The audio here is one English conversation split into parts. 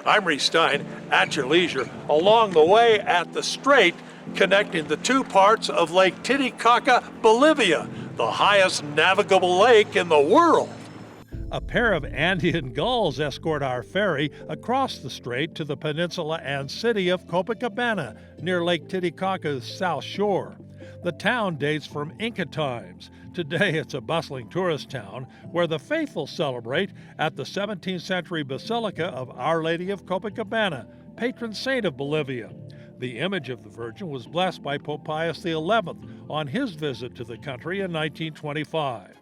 I'm Reece Stein, at your leisure, along the way at the strait connecting the two parts of Lake Titicaca, Bolivia, the highest navigable lake in the world. A pair of Andean gulls escort our ferry across the strait to the peninsula and city of Copacabana, near Lake Titicaca's south shore. The town dates from Inca times. Today it's a bustling tourist town where the faithful celebrate at the 17th century Basilica of Our Lady of Copacabana, patron saint of Bolivia. The image of the Virgin was blessed by Pope Pius XI on his visit to the country in 1925.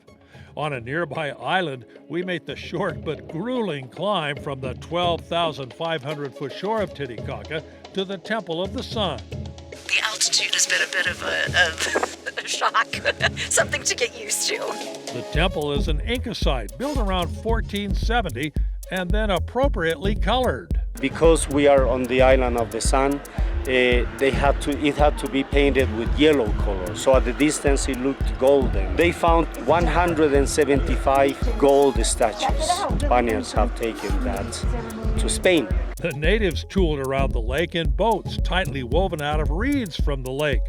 On a nearby island, we make the short but grueling climb from the 12,500-foot shore of Titicaca to the Temple of the Sun. The altitude has been a bit of a shock, something to get used to. The temple is an Inca site built around 1470 and then appropriately colored. Because we are on the island of the sun, it had to be painted with yellow color, so at the distance it looked golden. They found 175 gold statues. Spaniards have taken that to Spain. The natives tooled around the lake in boats tightly woven out of reeds from the lake.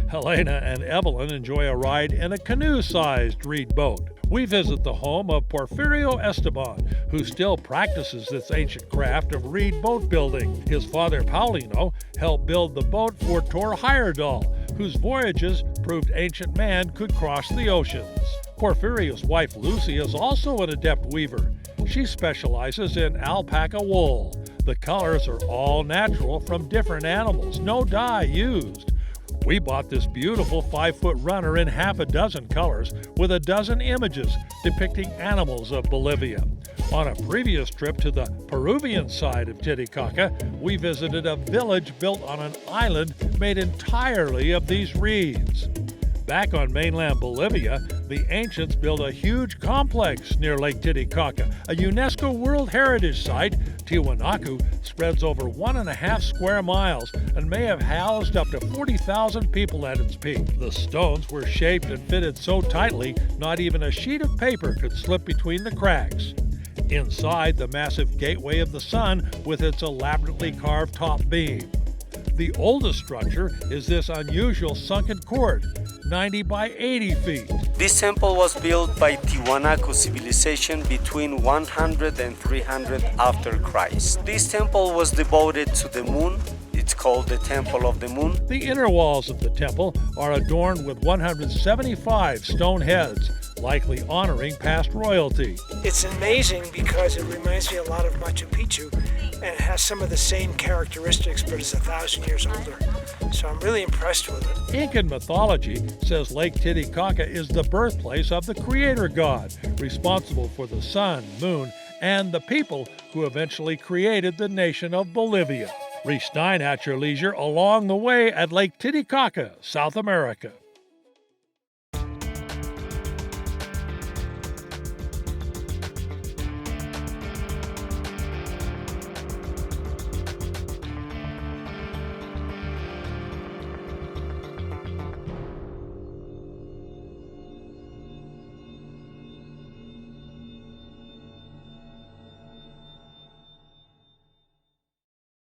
Helena and Evelyn enjoy a ride in a canoe-sized reed boat. We visit the home of Porfirio Esteban, who still practices this ancient craft of reed boat building. His father, Paulino, helped build the boat for Tor Heyerdahl, whose voyages proved ancient man could cross the oceans. Porfirio's wife, Lucy, is also an adept weaver. She specializes in alpaca wool. The colors are all natural from different animals, no dye used. We bought this beautiful 5-foot runner in half a dozen colors with a dozen images depicting animals of Bolivia. On a previous trip to the Peruvian side of Titicaca, we visited a village built on an island made entirely of these reeds. Back on mainland Bolivia, the ancients built a huge complex near Lake Titicaca, a UNESCO World Heritage Site. Tiwanaku spreads over 1.5 square miles and may have housed up to 40,000 people at its peak. The stones were shaped and fitted so tightly, not even a sheet of paper could slip between the cracks. Inside, the massive Gateway of the Sun with its elaborately carved top beam. The oldest structure is this unusual sunken court, 90 by 80 feet. This temple was built by Tiwanaku civilization between 100 and 300 after Christ. This temple was devoted to the moon. It's called the Temple of the Moon. The inner walls of the temple are adorned with 175 stone heads, likely honoring past royalty. It's amazing because it reminds me a lot of Machu Picchu, and it has some of the same characteristics, but it's 1,000 years older. So I'm really impressed with it. Incan mythology says Lake Titicaca is the birthplace of the creator god, responsible for the sun, moon, and the people who eventually created the nation of Bolivia. Reece Stein, at your leisure, along the way at Lake Titicaca, South America.